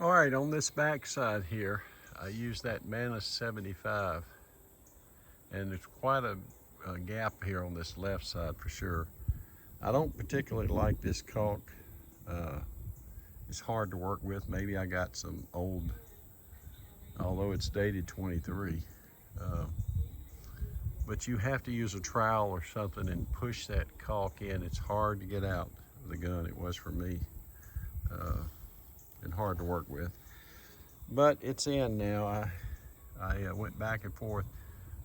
All right, on this back side here, I use that Manus 75, and there's quite a gap here on this left side for sure. I don't particularly like this caulk. It's hard to work with. Maybe I got some old, although it's dated 23. But you have to use a trowel or something and push that caulk in. It's hard to get out of the gun. It was for me, and hard to work with. But it's in now. I went back and forth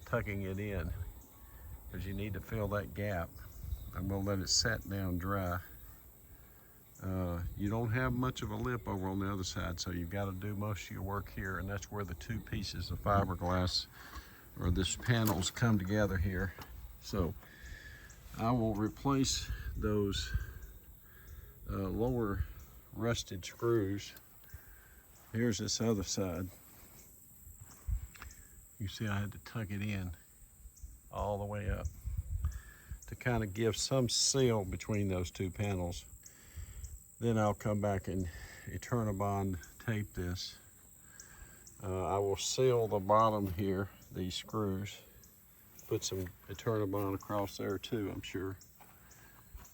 tucking it in because you need to fill that gap. I'm gonna let it set down dry. You don't have much of a lip over on the other side, so you've got to do most of your work here, and that's where the two pieces of fiberglass or this panels come together here. So I will replace those lower rusted screws. Here's this other side. You see I had to tuck it in all the way up to kind of give some seal between those two panels. Then I'll come back and Eternabond tape this. I will seal the bottom here, these screws. Put some Eternabond across there too, I'm sure.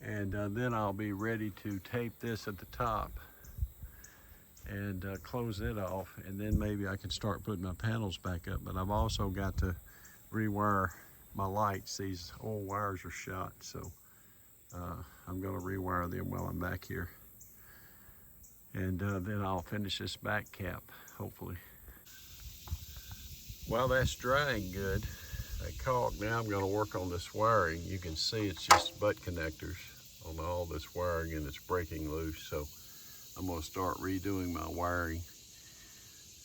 And then I'll be ready to tape this at the top and close it off, and then maybe I can start putting my panels back up. But I've also got to rewire my lights. These old wires are shot, so I'm going to rewire them while I'm back here. And then I'll finish this back cap, hopefully. While that's drying good, that caulk, now I'm going to work on this wiring. You can see it's just butt connectors on all this wiring, and it's breaking loose. So I'm going to start redoing my wiring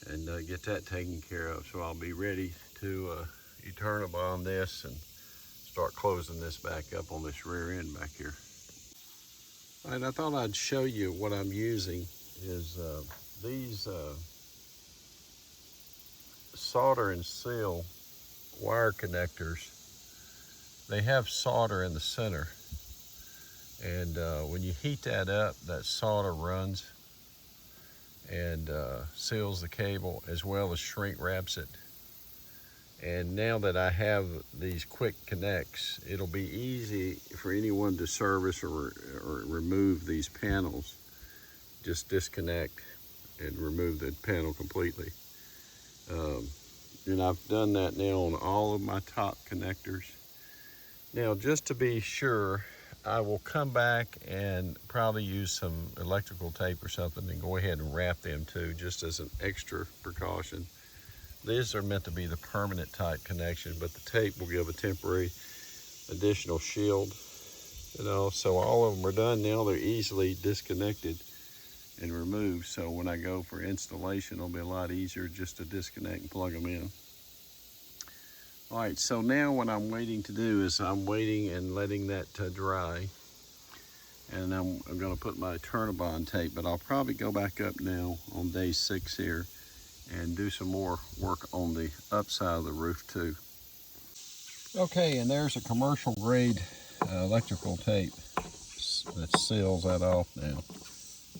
and get that taken care of. So I'll be ready to Eternabond this and start closing this back up on this rear end back here. All right, I thought I'd show you what I'm using is these solder and seal wire connectors. They have solder in the center, and when you heat that up, that solder runs and seals the cable as well as shrink wraps it. And now that I have these quick connects, it'll be easy for anyone to service or remove these panels. Just disconnect and remove the panel completely. And I've done that now on all of my top connectors. Now, just to be sure, I will come back and probably use some electrical tape or something and go ahead and wrap them too, just as an extra precaution. These are meant to be the permanent type connection, but the tape will give a temporary additional shield. You know, so all of them are done now. They're easily disconnected and removed. So when I go for installation, it'll be a lot easier just to disconnect and plug them in. All right, so now what I'm waiting to do is I'm waiting and letting that dry. And I'm gonna put my Eternabond tape, but I'll probably go back up now on day 6 here and do some more work on the upside of the roof too. Okay, and there's a commercial grade electrical tape that seals that off now.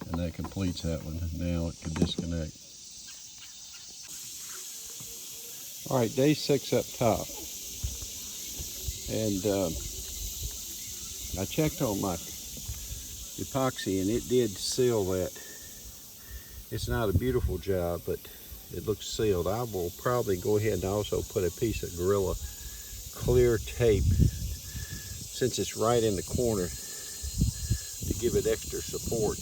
And that completes that one. Now it can disconnect. All right, day 6 up top. And I checked on my epoxy and it did seal that. It's not a beautiful job, but it looks sealed. I will probably go ahead and also put a piece of Gorilla clear tape, since it's right in the corner, to give it extra support.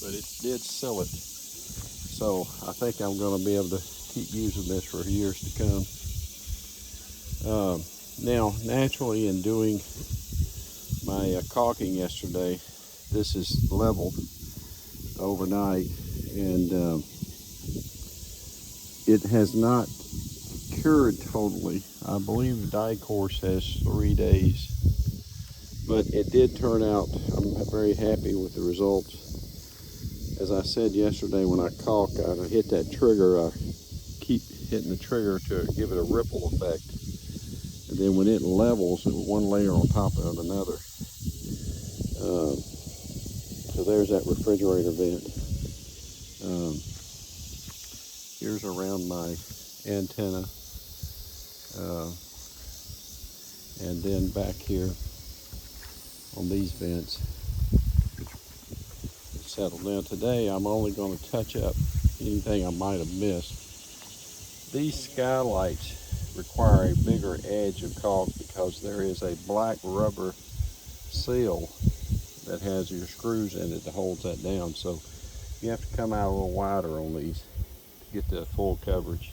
But it did seal it. So I think I'm going to be able to keep using this for years to come. Now, naturally, in doing my caulking yesterday, this is leveled overnight, and it has not cured totally. I believe the dye course has 3 days, but it did turn out. I'm very happy with the results. As I said yesterday, when I caulk, I hit that trigger, I keep hitting the trigger to give it a ripple effect. And then when it levels, it one layer on top of another. So there's that refrigerator vent. Here's around my antenna. And then back here on these vents, it's settled. Now today I'm only going to touch up anything I might have missed. These skylights require a bigger edge of caulk because there is a black rubber seal that has your screws in it that holds that down. So you have to come out a little wider on these to get the full coverage.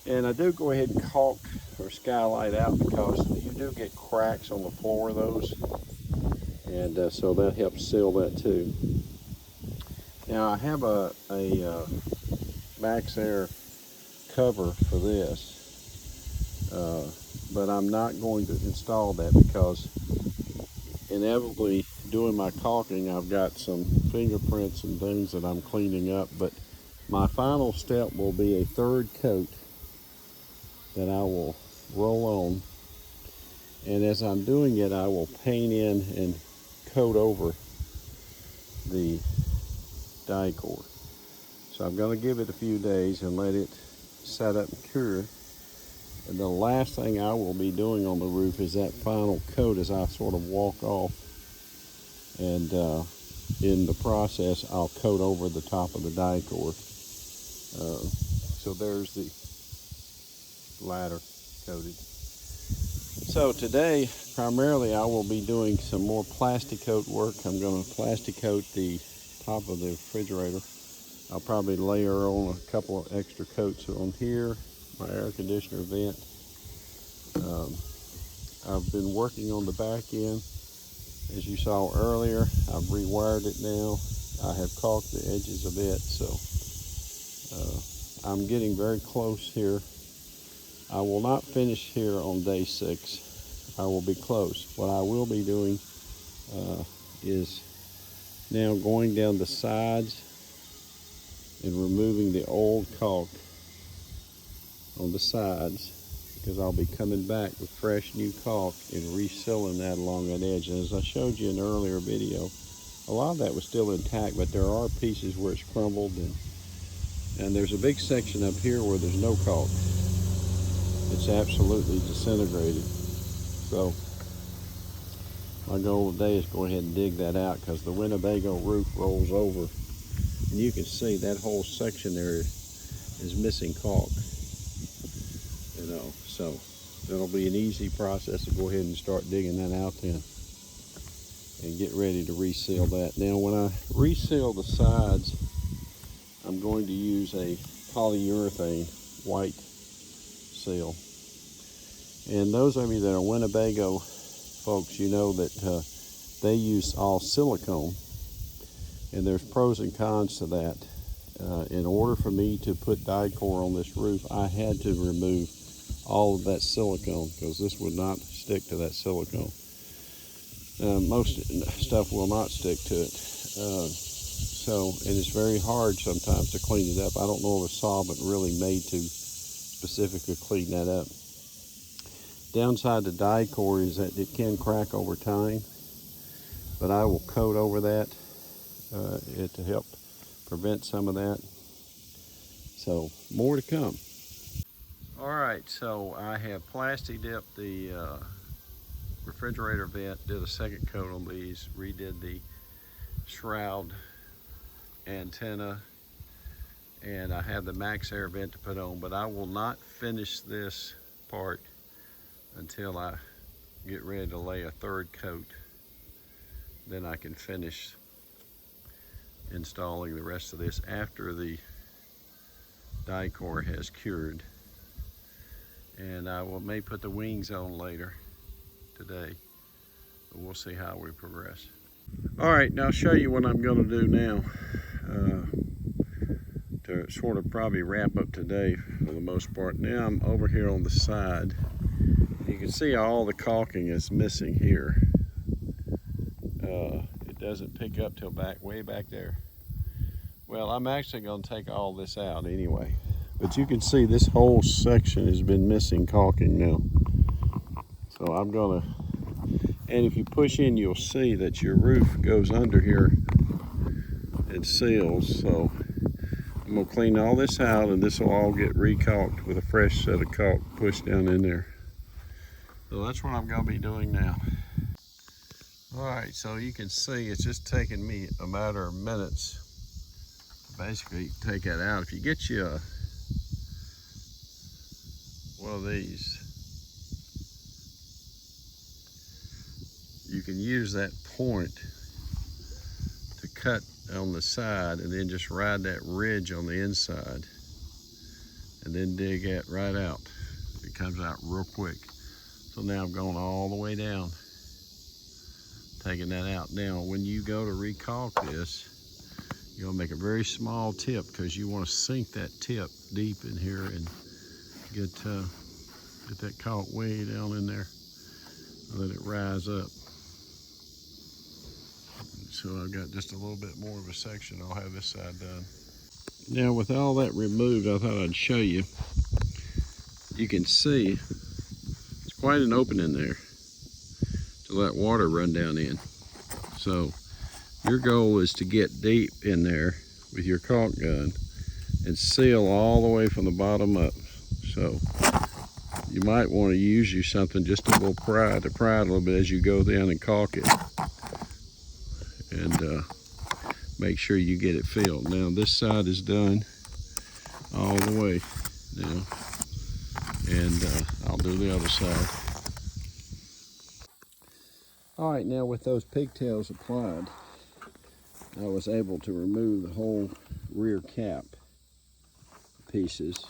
And I do go ahead and caulk or skylight out because you do get cracks on the floor of those, and so that helps seal that too. Now I have a Max Air cover for this, but I'm not going to install that because inevitably doing my caulking I've got some fingerprints and things that I'm cleaning up. But my final step will be a third coat that I will roll on, and as I'm doing it I will paint in and coat over the die core. So I'm going to give it a few days and let it set up and cure, and the last thing I will be doing on the roof is that final coat as I sort of walk off, and in the process I'll coat over the top of the die core. So there's the ladder coated. So today primarily I will be doing some more plastic coat work. I'm going to plastic coat the top of the refrigerator. I'll probably layer on a couple of extra coats on here, my air conditioner vent. I've been working on the back end. As you saw earlier, I've rewired it now. I have caulked the edges of it, so I'm getting very close here. I will not finish here on day 6. I will be close. What I will be doing is now going down the sides and removing the old caulk on the sides, because I'll be coming back with fresh new caulk and resealing that along that edge. And as I showed you in an earlier video, a lot of that was still intact, but there are pieces where it's crumbled, and there's a big section up here where there's no caulk. It's absolutely disintegrated. So my goal today is to go ahead and dig that out, because the Winnebago roof rolls over, and you can see that whole section there is missing caulk. You know, so it'll be an easy process to go ahead and start digging that out then and get ready to reseal that. Now when I reseal the sides, I'm going to use a polyurethane white seal. And those of you that are Winnebago folks, you know that they use all silicone, and there's pros and cons to that. In order for me to put die core on this roof, I had to remove all of that silicone, because this would not stick to that silicone. Most stuff will not stick to it. And it's very hard sometimes to clean it up. I don't know of a solvent really made to specifically clean that up. Downside to die core is that it can crack over time, but I will coat over that to help prevent some of that. So more to come. All right, so I have plastic dipped the refrigerator vent, did a second coat on these, redid the shroud antenna, and I have the Max Air vent to put on, but I will not finish this part until I get ready to lay a third coat. Then I can finish installing the rest of this after the die core has cured. And I may put the wings on later today, but we'll see how we progress. All right, now I'll show you what I'm going to do now to sort of probably wrap up today for the most part. Now I'm over here on the side. You can see all the caulking is missing here. It doesn't pick up till way back there. Well, I'm actually going to take all this out anyway. But you can see this whole section has been missing caulking now. So I'm going to, and if you push in, you'll see that your roof goes under here and seals. So I'm I'm gonna clean all this out, and this will all get recalked with a fresh set of caulk pushed down in there. So that's what I'm gonna be doing now. All right, so you can see it's just taking me a matter of minutes to basically take that out. If you get you one of these, you can use that point to cut on the side and then just ride that ridge on the inside and then dig it right out. It comes out real quick. So now I'm going all the way down, taking that out. Now, when you go to recalk this, you're gonna make a very small tip because you want to sink that tip deep in here and get that caulk way down in there and let it rise up. So I've got just a little bit more of a section. I'll have this side done. Now with all that removed, I thought I'd show you. You can see it's quite an opening there to let water run down in. So your goal is to get deep in there with your caulk gun and seal all the way from the bottom up. So you might want to use something just a little to pry it a little bit as you go down and caulk it. And make sure you get it filled. Now this side is done all the way now, and I'll do the other side. All right, now with those pigtails applied, I was able to remove the whole rear cap pieces.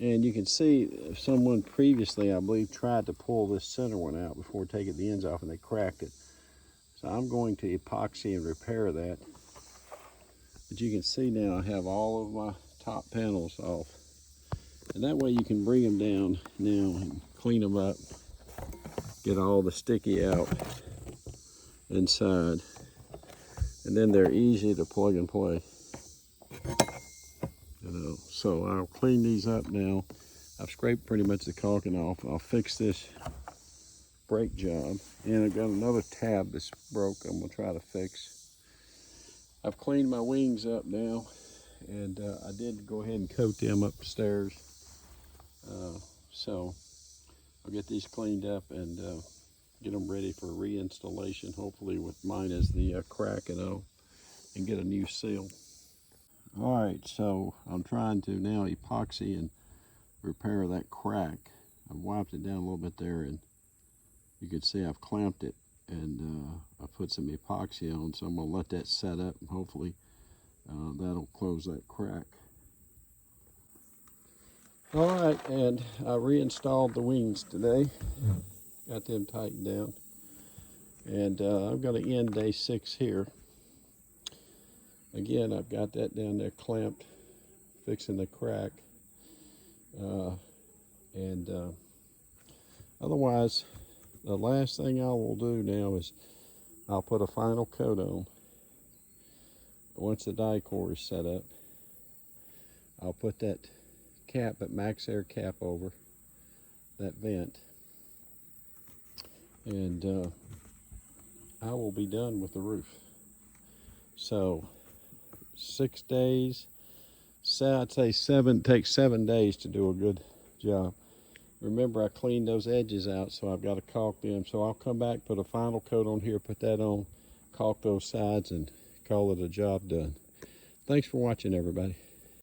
And you can see someone previously, I believe, tried to pull this center one out before taking the ends off, and they cracked it. So I'm going to epoxy and repair that. But you can see now I have all of my top panels off. And that way you can bring them down now and clean them up, get all the sticky out inside. And then they're easy to plug and play. So I'll clean these up now. I've scraped pretty much the caulking off. I'll fix this brake job, and I've got another tab that's broke I'm gonna try to fix. I've cleaned my wings up now, and I did go ahead and coat them upstairs. So I'll get these cleaned up and get them ready for reinstallation, hopefully with mine as the crack and get a new seal. All right, so I'm trying to now epoxy and repair that crack. I've wiped it down a little bit there, and you can see I've clamped it, and I put some epoxy on, so I'm gonna let that set up, and hopefully that'll close that crack. All right, and I reinstalled the wings today, got them tightened down, and I'm gonna end day 6 here. Again, I've got that down there clamped, fixing the crack, otherwise, the last thing I will do now is I'll put a final coat on. Once the die core is set up, I'll put that cap, that max air cap over that vent, and I will be done with the roof. So 6 days, I'd say takes 7 days to do a good job. Remember, I cleaned those edges out, so I've got to caulk them. So I'll come back, put a final coat on here, put that on, caulk those sides, and call it a job done. Thanks for watching, everybody.